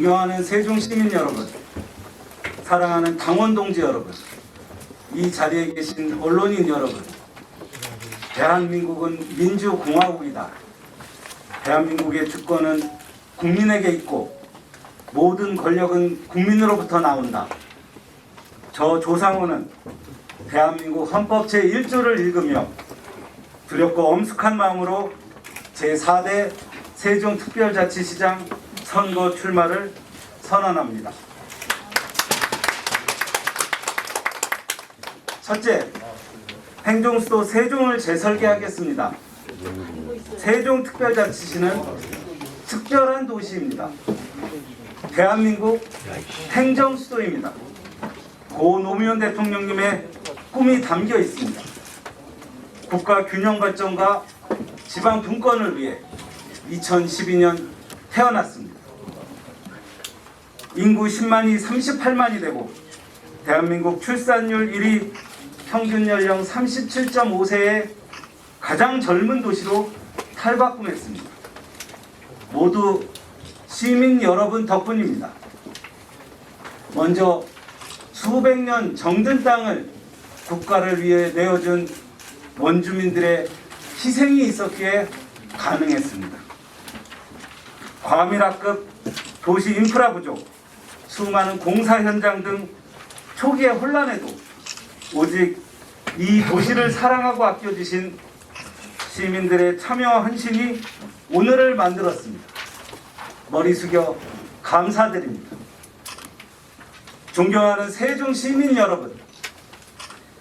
존경하는 세종 시민 여러분, 사랑하는 당원 동지 여러분, 이 자리에 계신 언론인 여러분, 대한민국은 민주공화국이다. 대한민국의 주권은 국민에게 있고 모든 권력은 국민으로부터 나온다. 저 조상호는 대한민국 헌법 제1조를 읽으며 두렵고 엄숙한 마음으로 제4대 세종특별자치시장 선거 출마를 선언합니다. 첫째, 행정수도 세종을 재설계하겠습니다. 세종특별자치시는 특별한 도시입니다. 대한민국 행정수도입니다. 고 노무현 대통령님의 꿈이 담겨 있습니다. 국가 균형 발전과 지방 분권을 위해 2012년 태어났습니다. 인구 10만이 38만이 되고 대한민국 출산율 1위, 평균 연령 37.5세의 가장 젊은 도시로 탈바꿈했습니다. 모두 시민 여러분 덕분입니다. 먼저 수백 년 정든 땅을 국가를 위해 내어준 원주민들의 희생이 있었기에 가능했습니다. 과밀화급 도시 인프라 부족, 수많은 공사 현장 등 초기의 혼란에도 오직 이 도시를 사랑하고 아껴주신 시민들의 참여와 헌신이 오늘을 만들었습니다. 머리 숙여 감사드립니다. 존경하는 세종 시민 여러분,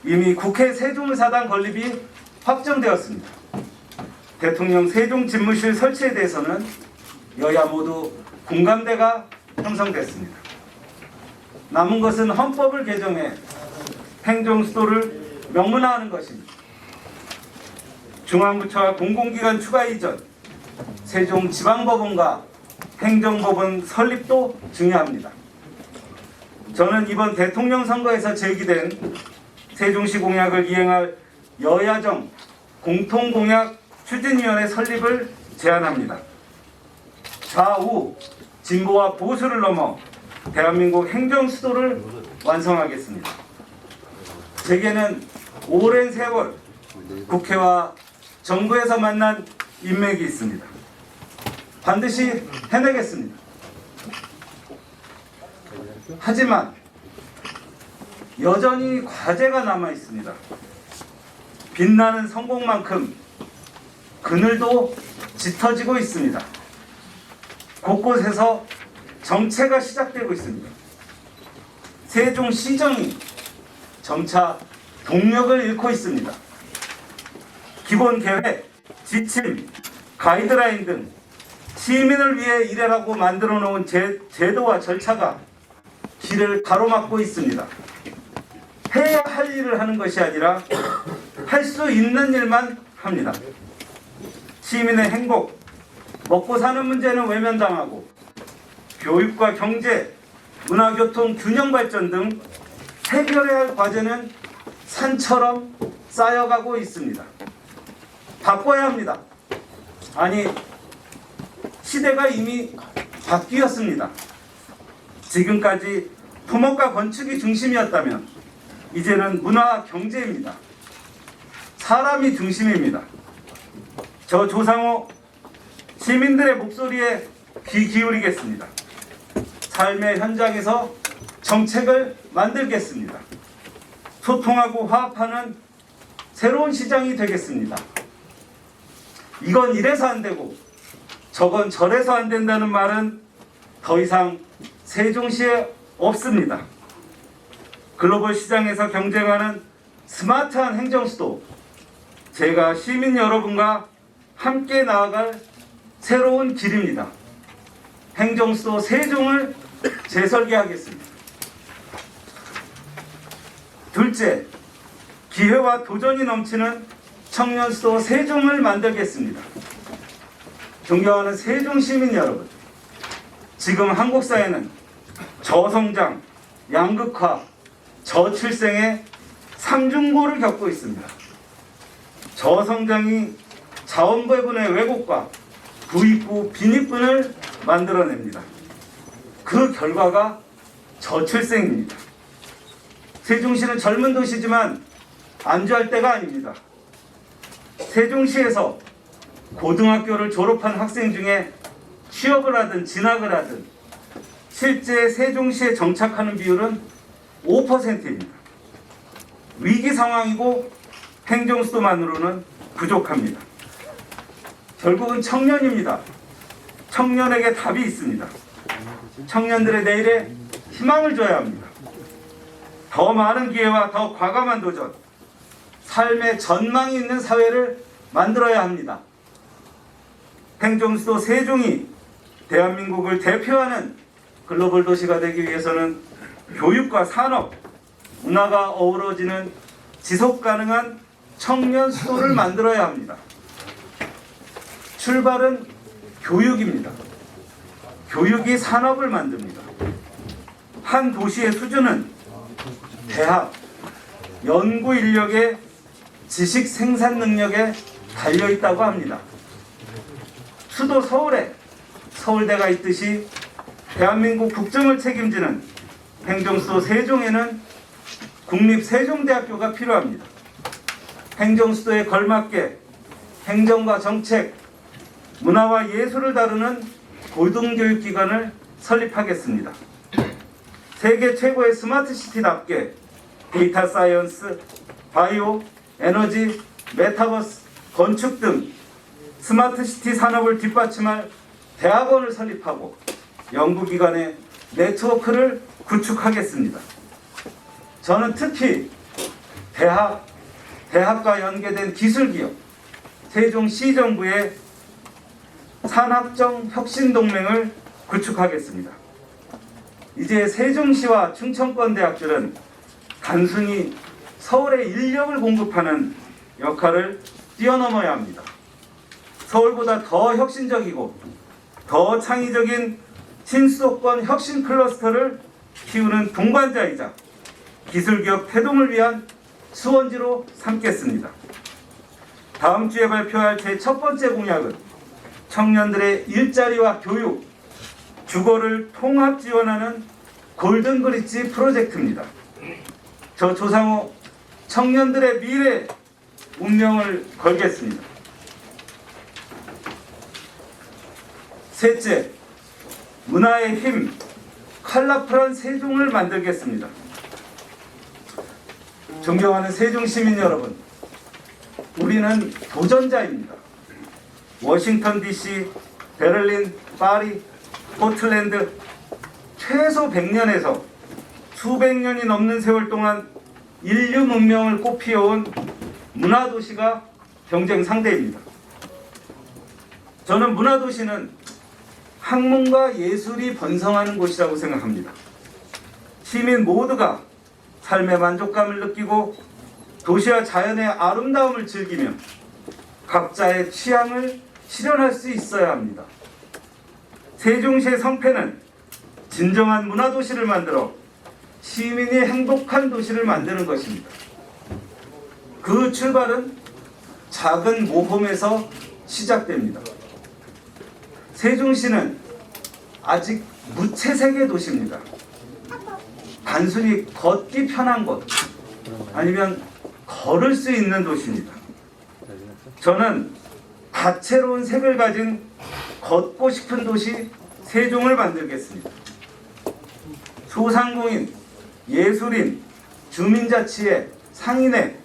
이미 국회 세종의사당 건립이 확정되었습니다. 대통령 세종 집무실 설치에 대해서는 여야 모두 공감대가 형성됐습니다. 남은 것은 헌법을 개정해 행정수도를 명문화하는 것입니다. 중앙부처와 공공기관 추가 이전, 세종지방법원과 행정법원 설립도 중요합니다. 저는 이번 대통령 선거에서 제기된 세종시 공약을 이행할 여야정 공통공약 추진위원회 설립을 제안합니다. 좌우 진보와 보수를 넘어 대한민국 행정수도를 완성하겠습니다. 제게는 오랜 세월 국회와 정부에서 만난 인맥이 있습니다. 반드시 해내겠습니다. 하지만 여전히 과제가 남아 있습니다. 빛나는 성공만큼 그늘도 짙어지고 있습니다. 곳곳에서 정체가 시작되고 있습니다. 세종시정이 점차 동력을 잃고 있습니다. 기본 계획, 지침, 가이드라인 등 시민을 위해 일하라고 만들어 놓은 제도와 절차가 길을 가로막고 있습니다. 해야 할 일을 하는 것이 아니라 할 수 있는 일만 합니다. 시민의 행복, 먹고 사는 문제는 외면당하고 교육과 경제, 문화교통 균형 발전 등 해결해야 할 과제는 산처럼 쌓여가고 있습니다. 바꿔야 합니다. 아니, 시대가 이미 바뀌었습니다. 지금까지 토목과 건축이 중심이었다면 이제는 문화 경제입니다. 사람이 중심입니다. 저 조상호 시민들의 목소리에 귀 기울이겠습니다. 삶의 현장에서 정책을 만들겠습니다. 소통하고 화합하는 새로운 시장이 되겠습니다. 이건 이래서 안 되고 저건 저래서 안 된다는 말은 더 이상 세종시에 없습니다. 글로벌 시장에서 경쟁하는 스마트한 행정수도, 제가 시민 여러분과 함께 나아갈 새로운 길입니다. 행정수도 세종을 재설계하겠습니다. 둘째, 기회와 도전이 넘치는 청년수도 세종을 만들겠습니다. 존경하는 세종 시민 여러분, 지금 한국 사회는 저성장, 양극화, 저출생의 삼중고를 겪고 있습니다. 저성장이 자원배분의 왜곡과 부익부 빈익분을 만들어냅니다. 그 결과가 저출생입니다. 세종시는 젊은 도시지만 안주할 때가 아닙니다. 세종시에서 고등학교를 졸업한 학생 중에 취업을 하든 진학을 하든 실제 세종시에 정착하는 비율은 5%입니다. 위기 상황이고 행정수도만으로는 부족합니다. 결국은 청년입니다. 청년에게 답이 있습니다. 청년들의 내일에 희망을 줘야 합니다. 더 많은 기회와 더 과감한 도전, 삶의 전망이 있는 사회를 만들어야 합니다. 행정수도 세종이 대한민국을 대표하는 글로벌 도시가 되기 위해서는 교육과 산업, 문화가 어우러지는 지속가능한 청년 수도를 만들어야 합니다. 출발은 교육입니다. 교육이 산업을 만듭니다. 한 도시의 수준은 대학, 연구 인력의 지식 생산 능력에 달려있다고 합니다. 수도 서울에 서울대가 있듯이 대한민국 국정을 책임지는 행정수도 세종에는 국립세종대학교가 필요합니다. 행정수도에 걸맞게 행정과 정책, 문화와 예술을 다루는 고등교육기관을 설립하겠습니다. 세계 최고의 스마트시티답게 데이터 사이언스, 바이오, 에너지, 메타버스, 건축 등 스마트시티 산업을 뒷받침할 대학원을 설립하고 연구기관의 네트워크를 구축하겠습니다. 저는 특히 대학과 연계된 기술기업, 세종시정부의 산학정 혁신동맹을 구축하겠습니다. 이제 세종시와 충청권 대학들은 단순히 서울에 인력을 공급하는 역할을 뛰어넘어야 합니다. 서울보다 더 혁신적이고 더 창의적인 신수도권 혁신 클러스터를 키우는 동반자이자 기술기업 태동을 위한 수원지로 삼겠습니다. 다음 주에 발표할 제 첫 번째 공약은 청년들의 일자리와 교육, 주거를 통합 지원하는 골든브릿지 프로젝트입니다. 저 조상호 청년들의 미래 운명을 걸겠습니다. 셋째, 문화의 힘, 컬러풀한 세종을 만들겠습니다. 존경하는 세종 시민 여러분, 우리는 도전자입니다. 워싱턴 DC, 베를린, 파리, 포틀랜드 최소 100년에서 수백 년이 넘는 세월 동안 인류 문명을 꽃피워온 문화도시가 경쟁 상대입니다. 저는 문화도시는 학문과 예술이 번성하는 곳이라고 생각합니다. 시민 모두가 삶의 만족감을 느끼고 도시와 자연의 아름다움을 즐기며 각자의 취향을 실현할 수 있어야 합니다. 세종시의 성패는 진정한 문화도시를 만들어 시민이 행복한 도시를 만드는 것입니다. 그 출발은 작은 모험에서 시작됩니다. 세종시는 아직 무채색의 도시입니다. 단순히 걷기 편한 곳, 아니면 걸을 수 있는 도시입니다. 저는 다채로운 색을 가진 걷고 싶은 도시 세종을 만들겠습니다. 소상공인, 예술인, 주민자치회, 상인회,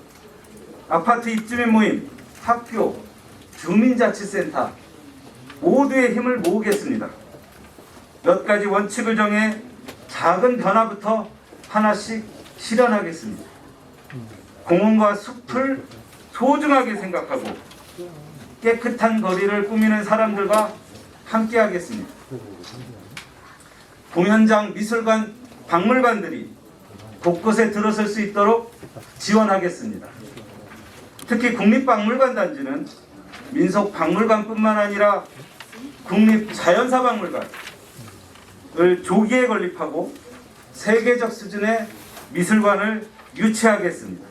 아파트 입주민 모임, 학교, 주민자치센터 모두의 힘을 모으겠습니다. 몇 가지 원칙을 정해 작은 변화부터 하나씩 실현하겠습니다. 공원과 숲을 소중하게 생각하고 깨끗한 거리를 꾸미는 사람들과 함께 하겠습니다. 공연장, 미술관, 박물관들이 곳곳에 들어설 수 있도록 지원하겠습니다. 특히 국립박물관단지는 민속박물관뿐만 아니라 국립자연사박물관을 조기에 건립하고 세계적 수준의 미술관을 유치하겠습니다.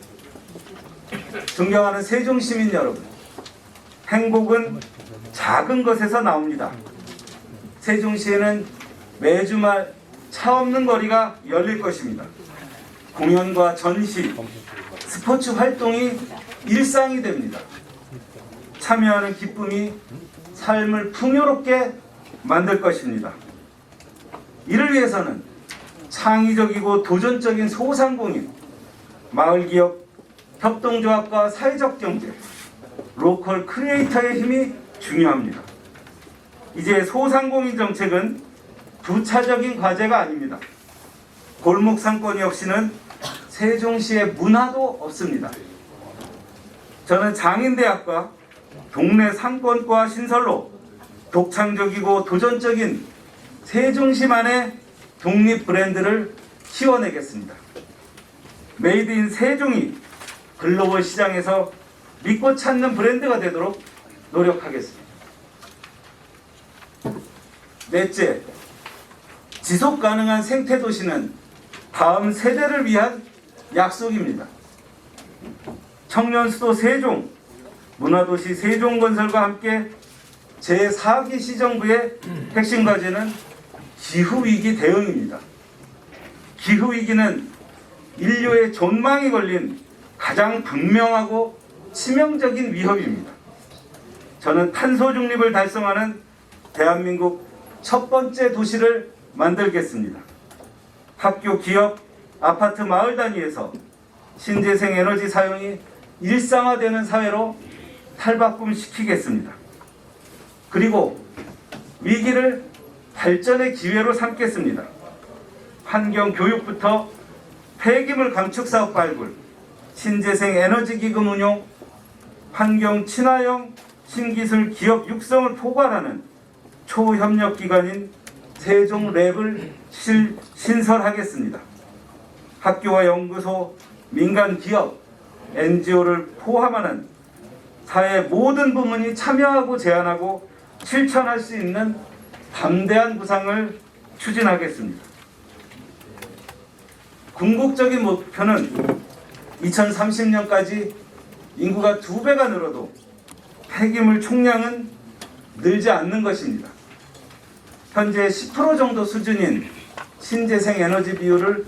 존경하는 세종시민 여러분, 행복은 작은 것에서 나옵니다. 세종시에는 매주 말 차 없는 거리가 열릴 것입니다. 공연과 전시, 스포츠 활동이 일상이 됩니다. 참여하는 기쁨이 삶을 풍요롭게 만들 것입니다. 이를 위해서는 창의적이고 도전적인 소상공인, 마을기업, 협동조합과 사회적 경제, 로컬 크리에이터의 힘이 중요합니다. 이제 소상공인 정책은 부차적인 과제가 아닙니다. 골목 상권이 없이는 세종시의 문화도 없습니다. 저는 장인대학과 동네 상권과 신설로 독창적이고 도전적인 세종시만의 독립 브랜드를 키워내겠습니다. 메이드 인 세종이 글로벌 시장에서 믿고 찾는 브랜드가 되도록 노력하겠습니다. 넷째, 지속 가능한 생태 도시는 다음 세대를 위한 약속입니다. 청년 수도 세종, 문화도시 세종건설과 함께 제4기 시정부의 핵심 과제는 기후위기 대응입니다. 기후위기는 인류의 존망이 걸린 가장 분명하고 치명적인 위협입니다. 저는 탄소 중립을 달성하는 대한민국 첫 번째 도시를 만들겠습니다. 학교, 기업, 아파트, 마을 단위에서 신재생 에너지 사용이 일상화되는 사회로 탈바꿈시키겠습니다. 그리고 위기를 발전의 기회로 삼겠습니다. 환경 교육부터 폐기물 감축 사업 발굴, 신재생 에너지 기금 운용, 환경 친화형 신기술 기업 육성을 포괄하는 초협력 기관인 세종랩을 신설하겠습니다. 학교와 연구소, 민간 기업, NGO를 포함하는 사회 모든 부문이 참여하고 제안하고 실천할 수 있는 담대한 구상을 추진하겠습니다. 궁극적인 목표는 2030년까지 인구가 2배가 늘어도 폐기물 총량은 늘지 않는 것입니다. 현재 10% 정도 수준인 신재생 에너지 비율을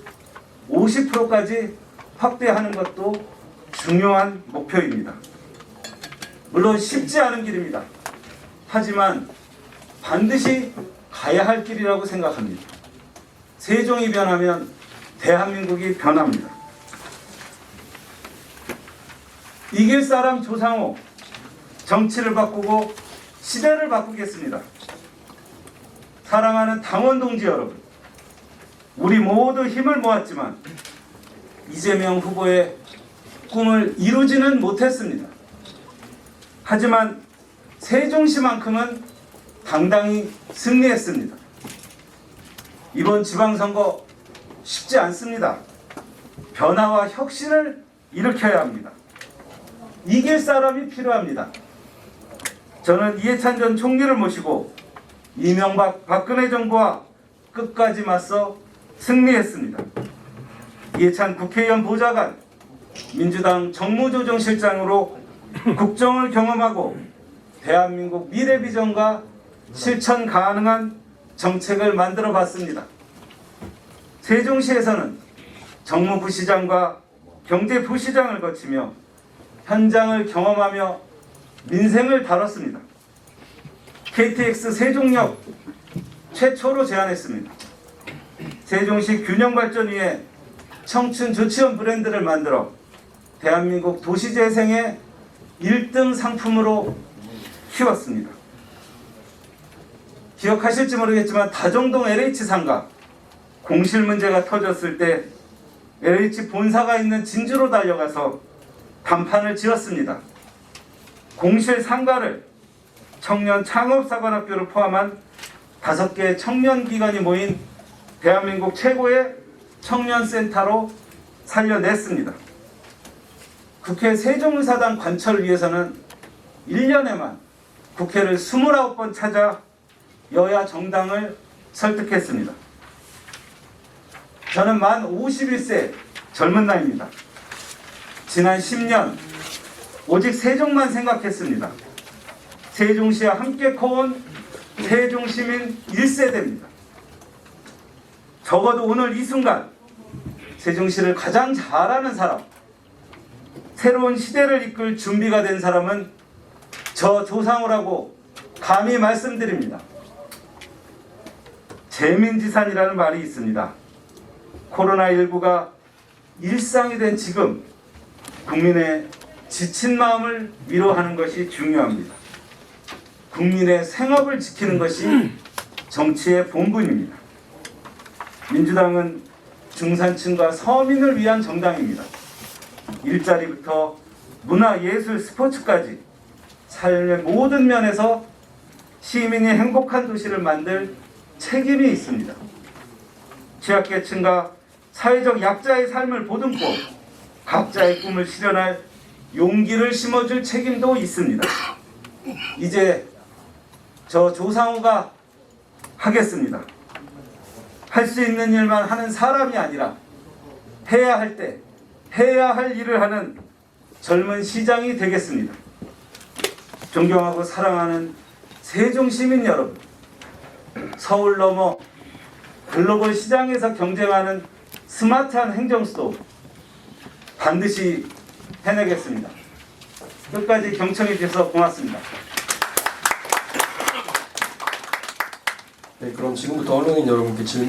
50%까지 확대하는 것도 중요한 목표입니다. 물론 쉽지 않은 길입니다. 하지만 반드시 가야 할 길이라고 생각합니다. 세종이 변하면 대한민국이 변합니다. 이길 사람 조상호, 정치를 바꾸고 시대를 바꾸겠습니다. 사랑하는 당원 동지 여러분, 우리 모두 힘을 모았지만 이재명 후보의 꿈을 이루지는 못했습니다. 하지만 세종시만큼은 당당히 승리했습니다. 이번 지방선거 쉽지 않습니다. 변화와 혁신을 일으켜야 합니다. 이길 사람이 필요합니다. 저는 이해찬 전 총리를 모시고 이명박 박근혜 정부와 끝까지 맞서 승리했습니다. 이해찬 국회의원 보좌관, 민주당 정무조정실장으로 국정을 경험하고 대한민국 미래 비전과 실천 가능한 정책을 만들어 봤습니다. 세종시에서는 정무부시장과 경제부시장을 거치며 현장을 경험하며 민생을 다뤘습니다. KTX 세종역 최초로 제안했습니다. 세종시 균형발전위에 청춘조치원 브랜드를 만들어 대한민국 도시재생의 1등 상품으로 키웠습니다. 기억하실지 모르겠지만 다정동 LH상가 공실 문제가 터졌을 때 LH 본사가 있는 진주로 달려가서 간판을 지었습니다. 공실 상가를 청년 창업사관학교를 포함한 5개의 청년기관이 모인 대한민국 최고의 청년센터로 살려냈습니다. 국회 세종의사당 관철을 위해서는 1년에만 국회를 29번 찾아 여야 정당을 설득했습니다. 저는 만 51세 젊은 나이입니다. 지난 10년 오직 세종만 생각했습니다. 세종시와 함께 커온 세종시민 1세대입니다. 적어도 오늘 이 순간 세종시를 가장 잘하는 사람, 새로운 시대를 이끌 준비가 된 사람은 저 조상우라고 감히 말씀드립니다. 재민지산이라는 말이 있습니다. 코로나19가 일상이 된 지금 국민의 지친 마음을 위로하는 것이 중요합니다. 국민의 생업을 지키는 것이 정치의 본분입니다. 민주당은 중산층과 서민을 위한 정당입니다. 일자리부터 문화, 예술, 스포츠까지 삶의 모든 면에서 시민이 행복한 도시를 만들 책임이 있습니다. 취약계층과 사회적 약자의 삶을 보듬고 각자의 꿈을 실현할 용기를 심어줄 책임도 있습니다. 이제 저 조상우가 하겠습니다. 할 수 있는 일만 하는 사람이 아니라 해야 할 때 해야 할 일을 하는 젊은 시장이 되겠습니다. 존경하고 사랑하는 세종 시민 여러분, 서울 넘어 글로벌 시장에서 경쟁하는 스마트한 행정수도 반드시 해내겠습니다. 끝까지 경청해 주셔서 고맙습니다. 네, 그럼 지금부터 언론인 여러분께 질문